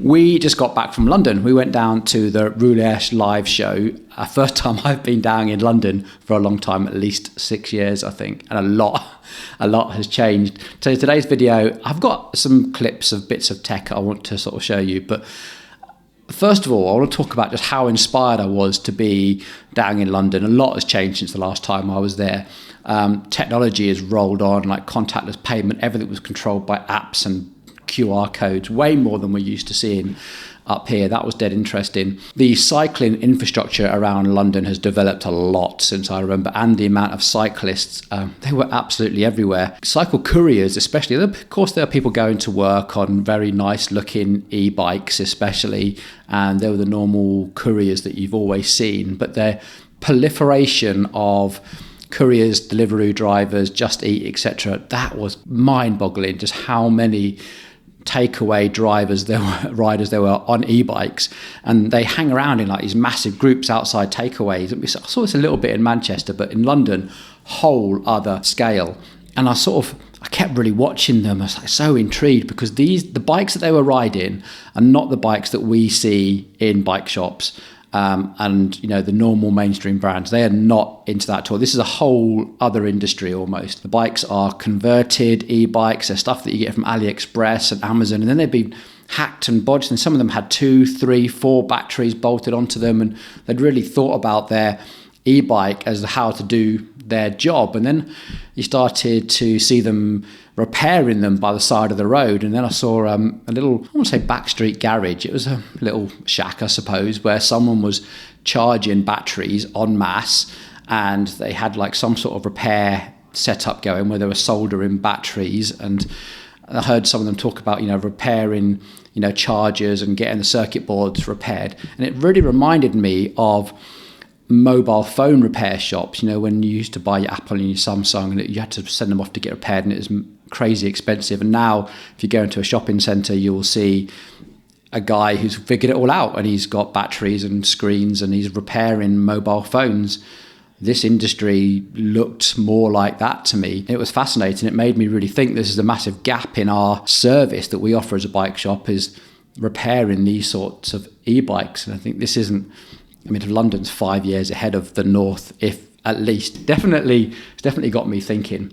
We just got back from London. We went down to the Rouleur live show. First time I've been down in London for a long time, at least 6 years, I think. And a lot has changed. So today's video, I've got some clips of bits of tech I want to sort of show you. But first of all, I want to talk about just how inspired I was to be down in London. A lot has changed since the last time I was there. Technology has rolled on, like contactless payment. Everything was controlled by apps and QR codes, way more than we're used to seeing up here. That was dead interesting. The cycling infrastructure around London has developed a lot since I remember, and the amount of cyclists, they were absolutely everywhere. Cycle couriers especially. Of course, there are people going to work on very nice looking e-bikes especially, and they were the normal couriers that you've always seen, but their proliferation of couriers, delivery drivers, Just Eat, etc., that was mind-boggling, just how many takeaway riders there were on e-bikes, and they hang around in like these massive groups outside takeaways. I saw this a little bit in Manchester, but in London, whole other scale. And I kept really watching them. I was like so intrigued, because the bikes that they were riding are not the bikes that we see in bike shops. And the normal mainstream brands, they are not into that at all. This is a whole other industry almost. The bikes are converted e-bikes. They're stuff that you get from AliExpress and Amazon, and then they've been hacked and bodged, and some of them had 2, 3, 4 batteries bolted onto them, and they'd really thought about their e-bike as how to do their job. And then you started to see them repairing them by the side of the road, and then I saw a little, I want to say backstreet garage. It was a little shack, I suppose, where someone was charging batteries en masse, and they had like some sort of repair setup going where they were soldering batteries. And I heard some of them talk about repairing chargers and getting the circuit boards repaired, and it really reminded me of mobile phone repair shops, when you used to buy your Apple and your Samsung, and you had to send them off to get repaired, and it was crazy expensive. And now if you go into a shopping centre, you will see a guy who's figured it all out, and he's got batteries and screens, and he's repairing mobile phones. This industry looked more like that to me. It was fascinating. It made me really think this is a massive gap in our service that we offer as a bike shop, is repairing these sorts of e-bikes. And I think this isn't, if London's 5 years ahead of the North, if at least. It's definitely got me thinking.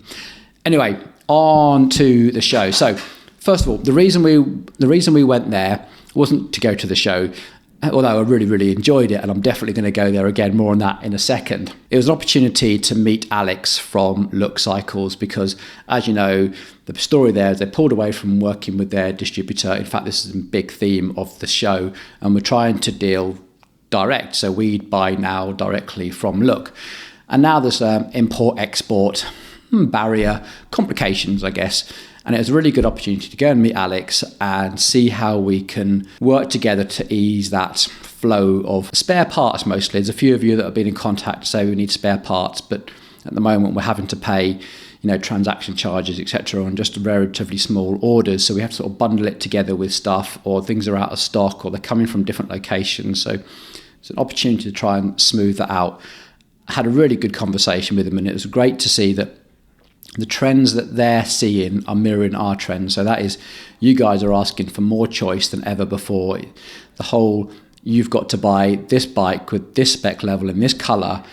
Anyway, on to the show. So, first of all, the reason we went there wasn't to go to the show, although I really, really enjoyed it, and I'm definitely going to go there again. More on that in a second. It was an opportunity to meet Alex from Look Cycles, because, as you know, the story there is they pulled away from working with their distributor. In fact, this is a big theme of the show, and we're trying to deal direct, so we buy now directly from Look. And now there's import-export barrier complications, I guess, and it was a really good opportunity to go and meet Alex and see how we can work together to ease that flow of spare parts. Mostly there's a few of you that have been in contact to say we need spare parts, but at the moment we're having to pay transaction charges, etc., on just relatively small orders. So we have to sort of bundle it together with stuff, or things are out of stock, or they're coming from different locations. So it's an opportunity to try and smooth that out. I had a really good conversation with them, and it was great to see that the trends that they're seeing are mirroring our trends. So that is, you guys are asking for more choice than ever before. The whole, you've got to buy this bike with this spec level in this colour.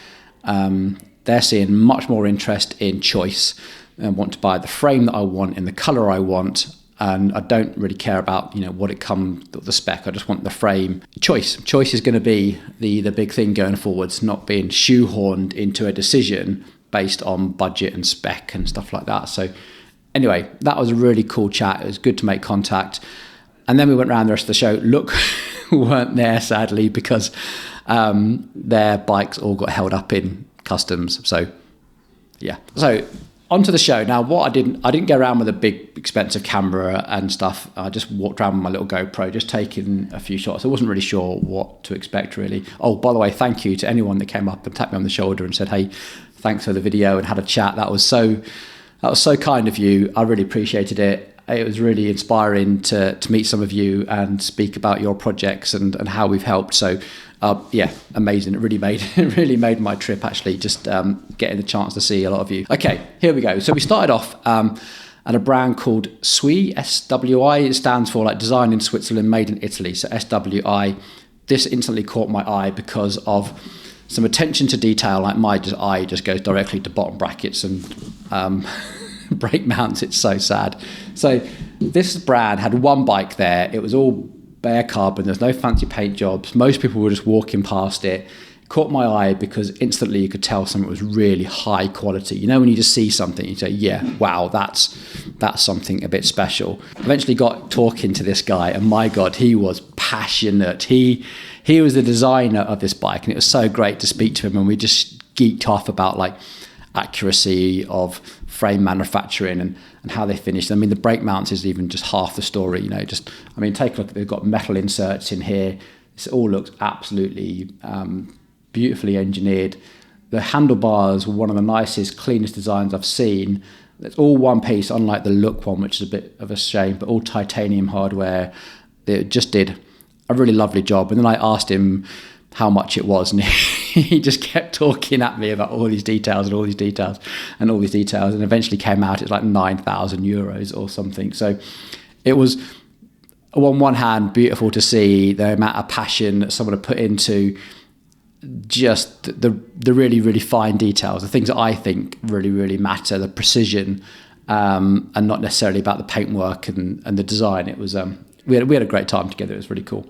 They're seeing much more interest in choice, and want to buy the frame that I want in the colour I want. And I don't really care about what it comes, the spec. I just want the frame. Choice is going to be the big thing going forwards, not being shoehorned into a decision based on budget and spec and stuff like that. So anyway, that was a really cool chat. It was good to make contact. And then we went around the rest of the show. Look, weren't there sadly, because their bikes all got held up in customs. So yeah. So onto the show. Now, what I didn't go around with a big expensive camera and stuff. I just walked around with my little GoPro, just taking a few shots. I wasn't really sure what to expect, really. Oh, by the way, thank you to anyone that came up and tapped me on the shoulder and said, hey, thanks for the video, and had a chat. That was so kind of you. I really appreciated it. It was really inspiring to meet some of you and speak about your projects and how we've helped. So yeah, amazing. It really made my trip, actually, just getting the chance to see a lot of you. Okay, here we go. So we started off, and a brand called Sowi, SWI. It stands for like designed in Switzerland, made in Italy. So SWI. This instantly caught my eye because of some attention to detail. Like my eye just goes directly to bottom brackets and brake mounts. It's so sad. So this brand had one bike there. It was all bare carbon. There's no fancy paint jobs. Most people were just walking past it. Caught my eye because instantly you could tell something was really high quality. You know, when you just see something, you say, yeah, wow, that's something a bit special. Eventually got talking to this guy, and my God, he was passionate. He was the designer of this bike, and it was so great to speak to him, and we just geeked off about like accuracy of frame manufacturing and how they finished. I mean, the brake mounts is even just half the story, you know, take a look. They've got metal inserts in here. This all looks absolutely beautifully engineered. The handlebars were one of the nicest, cleanest designs I've seen. It's all one piece, unlike the Look one, which is a bit of a shame, but all titanium hardware. They just did a really lovely job. And then I asked him how much it was, and he just kept talking at me about all these details and all these details and all these details, and eventually came out it's like 9,000 euros or something. So it was, on one hand, beautiful to see the amount of passion that someone had put into just the really, really fine details, the things that I think really, really matter, the precision, and not necessarily about the paintwork and the design. It was we had a great time together. It was really cool.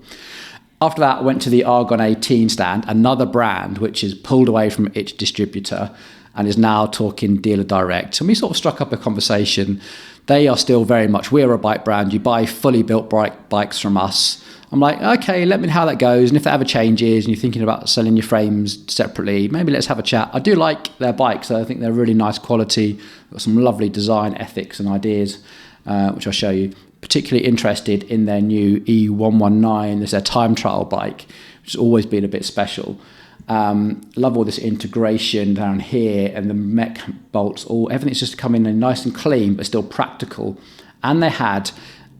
After that, I went to the Argon 18 stand, another brand which is pulled away from its distributor and is now talking dealer direct. And we sort of struck up a conversation. They are still very much, we're a bike brand. You buy fully built bikes from us. I'm like, okay, let me know how that goes. And if that ever changes and you're thinking about selling your frames separately, maybe let's have a chat. I do like their bikes. I think they're really nice quality. Got some lovely design ethics and ideas, which I'll show you. Particularly interested in their new E119. There's their time trial bike, which has always been a bit special. Love all this integration down here and the mech bolts. Everything's just coming in nice and clean, but still practical. And they had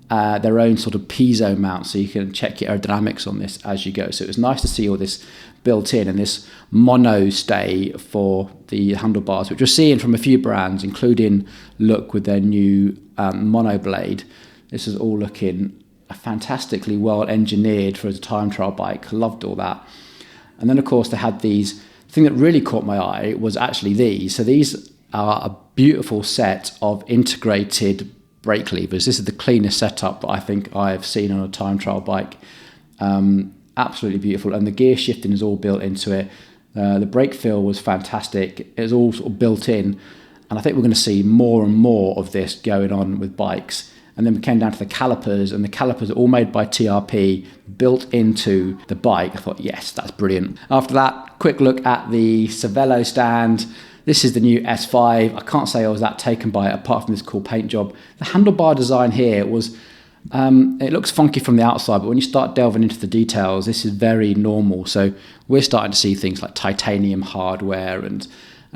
their own sort of piezo mount, so you can check your aerodynamics on this as you go. So it was nice to see all this built in, and this mono stay for the handlebars, which we're seeing from a few brands, including Look with their new mono blade. This is all looking fantastically well engineered for a time trial bike. Loved all that. And then, of course, they had these. The thing that really caught my eye was actually these. So these are a beautiful set of integrated brake levers. This is the cleanest setup that I think I've seen on a time trial bike. Absolutely beautiful. And the gear shifting is all built into it. The brake feel was fantastic. It was all sort of built in. And I think we're going to see more and more of this going on with bikes. And then we came down to the calipers, and the calipers are all made by TRP, built into the bike. I thought, yes, that's brilliant. After that, quick look at the Cervelo stand. This is the new S5. I can't say I was that taken by it, apart from this cool paint job. The handlebar design here was, it looks funky from the outside, but when you start delving into the details, this is very normal. So we're starting to see things like titanium hardware and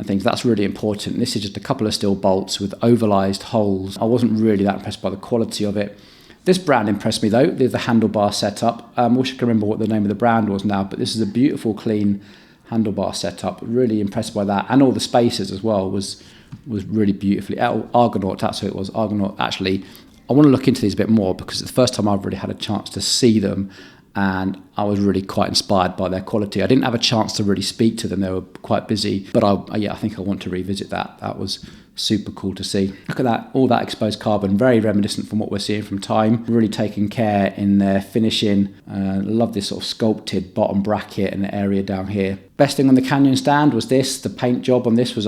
things. That's really important. This is just a couple of steel bolts with ovalized holes. I wasn't really that impressed by the quality of it. This brand impressed me though. There's the handlebar setup. I wish I could remember what the name of the brand was now, but this is a beautiful, clean handlebar setup. Really impressed by that. And all the spacers as well was really beautifully. Argonaught, that's who it was. Argonaught. Actually, I want to look into these a bit more because it's the first time I've really had a chance to see them, and I was really quite inspired by their quality. I didn't have a chance to really speak to them. They were quite busy, but I think I want to revisit that. That was super cool to see. Look at that, all that exposed carbon, very reminiscent from what we're seeing from Time. Really taking care in their finishing. Love this sort of sculpted bottom bracket and the area down here. Best thing on the Canyon stand was this. The paint job on this was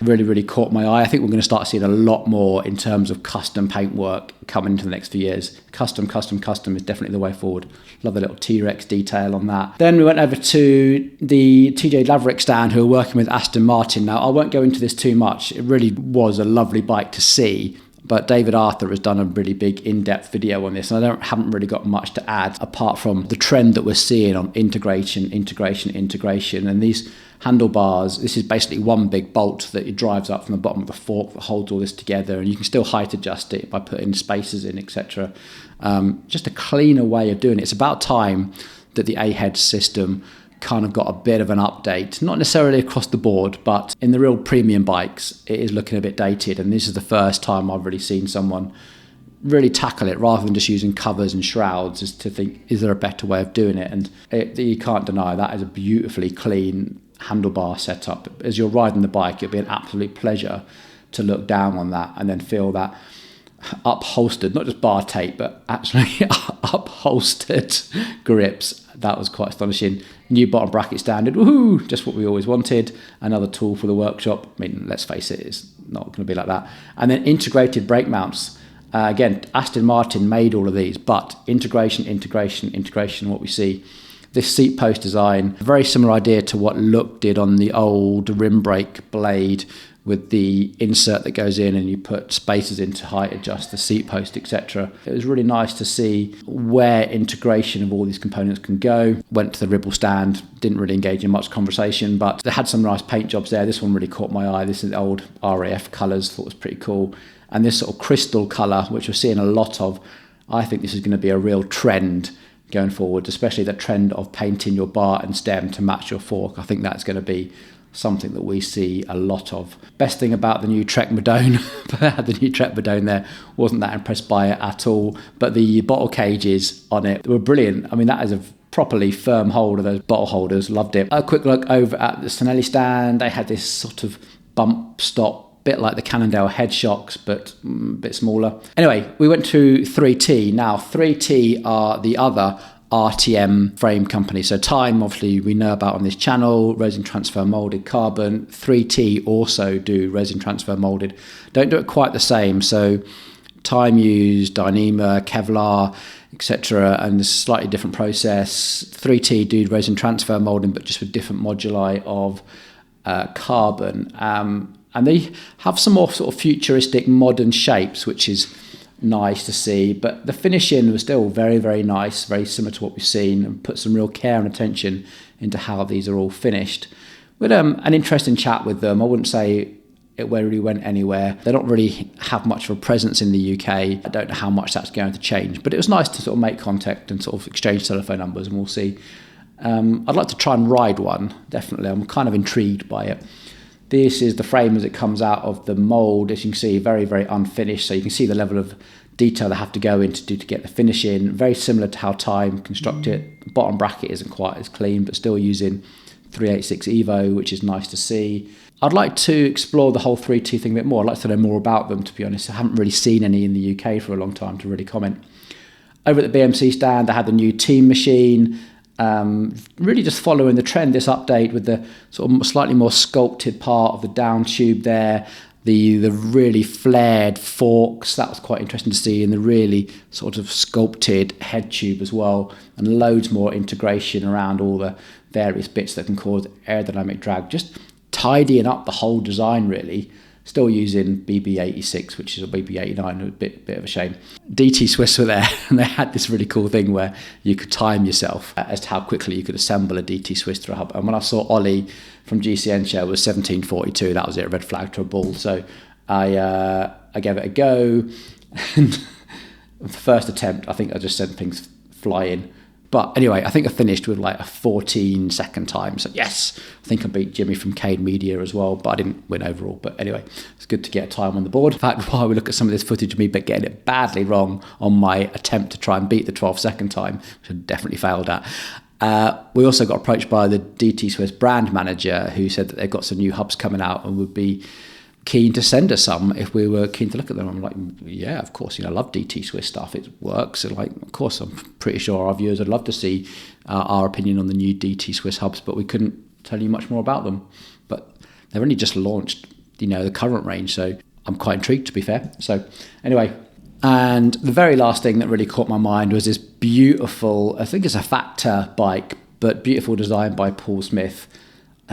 really, really caught my eye. I think we're going to start seeing a lot more in terms of custom paint work coming into the next few years. Custom is definitely the way forward. Love the little T-Rex detail on that. Then we went over to the TJ Laverick stand, who are working with Aston Martin. Now, I won't go into this too much. It really was a lovely bike to see. But David Arthur has done a really big in-depth video on this, and I haven't really got much to add apart from the trend that we're seeing on integration. And these handlebars, this is basically one big bolt that it drives up from the bottom of the fork that holds all this together, and you can still height adjust it by putting spacers in, etc. Just a cleaner way of doing it. It's about time that the A-head system kind of got a bit of an update, not necessarily across the board, but in the real premium bikes, it is looking a bit dated. And this is the first time I've really seen someone really tackle it rather than just using covers and shrouds, is to think, is there a better way of doing it? And you can't deny that is a beautifully clean handlebar setup. As you're riding the bike, it'll be an absolute pleasure to look down on that and then feel that upholstered, not just bar tape, but actually upholstered grips. That was quite astonishing. New bottom bracket standard, woohoo, just what we always wanted. Another tool for the workshop. I mean, let's face it, it's not going to be like that. And then integrated brake mounts. Again, Aston Martin made all of these, but integration, what we see. This seat post design, a very similar idea to what Look did on the old rim brake blade, with the insert that goes in and you put spacers in to height adjust the seat post, etc. It was really nice to see where integration of all these components can go. Went to the Ribble stand, didn't really engage in much conversation, but they had some nice paint jobs there. This one really caught my eye. This is the old RAF colours, thought was pretty cool. And this sort of crystal colour, which we're seeing a lot of, I think this is going to be a real trend going forward, especially the trend of painting your bar and stem to match your fork. I think that's going to be something that we see a lot of. Best thing about the new Trek Madone, the new Trek Madone there, wasn't that impressed by it at all, but the bottle cages on it were brilliant. I mean, that is a properly firm hold of those bottle holders, loved it. A quick look over at the Cinelli stand. They had this sort of bump stop, bit like the Cannondale head shocks, but a bit smaller. Anyway, we went to 3T. Now, 3T are the other RTM frame company. So Time, obviously, we know about on this channel, resin transfer molded carbon. 3T also do resin transfer molded. Don't do it quite the same. So Time used Dyneema, Kevlar, etc., and it's a slightly different process. 3T do resin transfer molding, but just with different moduli of carbon. And they have some more sort of futuristic modern shapes, which is nice to see, but the finishing was still very, very nice, very similar to what we've seen, and put some real care and attention into how these are all finished. We had an interesting chat with them. I wouldn't say it really went anywhere. They don't really have much of a presence in the UK. I don't know how much that's going to change, but it was nice to sort of make contact and sort of exchange telephone numbers, and we'll see. I'd like to try and ride one, definitely. I'm kind of intrigued by it. This is the frame as it comes out of the mould. As you can see, very, very unfinished. So you can see the level of detail they have to go into to get the finish in. Very similar to how Time construct it. The bottom bracket isn't quite as clean, but still using 386 Evo, which is nice to see. I'd like to explore the whole 3T thing a bit more. I'd like to know more about them, to be honest. I haven't really seen any in the UK for a long time to really comment. Over at the BMC stand, they had the new Team machine. Really just following the trend, this update with the sort of slightly more sculpted part of the down tube there, the really flared forks, that was quite interesting to see, and the really sort of sculpted head tube as well, and loads more integration around all the various bits that can cause aerodynamic drag, just tidying up the whole design really. Still using BB86, which is a BB89, a bit of a shame. DT Swiss were there, and they had this really cool thing where you could time yourself as to how quickly you could assemble a DT Swiss to a hub. And when I saw Ollie from GCN show was 17:42, that was it, red flag to a bull. So I gave it a go. And the first attempt, I think I just sent things flying. But anyway, I think I finished with like a 14-second time. So yes, I think I beat Jimmy from Cade Media as well, but I didn't win overall. But anyway, it's good to get a time on the board. In fact, while we look at some of this footage of me but getting it badly wrong on my attempt to try and beat the 12-second time, which I definitely failed at, we also got approached by the DT Swiss brand manager, who said that they've got some new hubs coming out and would be keen to send us some if we were keen to look at them. I'm like, yeah, of course, I love DT Swiss stuff, it works. So like, of course, I'm pretty sure our viewers would love to see our opinion on the new DT Swiss hubs, but we couldn't tell you much more about them. But they've only just launched, the current range, so I'm quite intrigued, to be fair. So anyway, and the very last thing that really caught my mind was this beautiful, I think it's a Factor bike, but beautiful design by Paul Smith.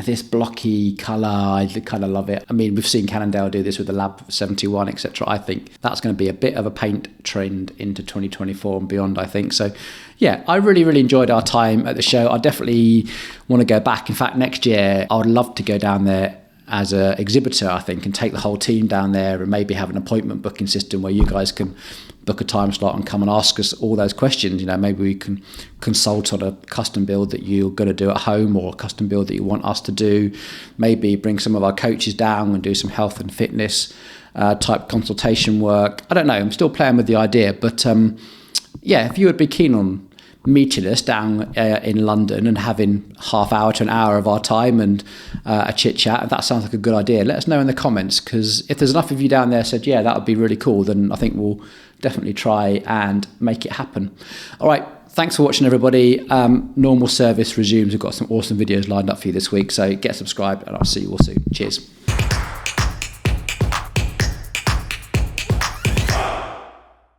This blocky colour, I kind of love it. I mean, we've seen Cannondale do this with the Lab 71, etc. I think that's going to be a bit of a paint trend into 2024 and beyond, I think. So, yeah, I really, really enjoyed our time at the show. I definitely want to go back. In fact, next year, I would love to go down there as a exhibitor, I think, and take the whole team down there, and maybe have an appointment booking system where you guys can book a time slot and come and ask us all those questions. Maybe we can consult on a custom build that you're going to do at home, or a custom build that you want us to do. Maybe bring some of our coaches down and do some health and fitness type consultation work. I don't know. I'm still playing with the idea, but if you would be keen on meeting us down in London and having half hour to an hour of our time and a chit chat, if that sounds like a good idea, let us know in the comments, because if there's enough of you down there said, yeah, that would be really cool, then I think we'll definitely try and make it happen. All right. Thanks for watching, everybody. Normal service resumes. We've got some awesome videos lined up for you this week, so get subscribed and I'll see you all soon. Cheers.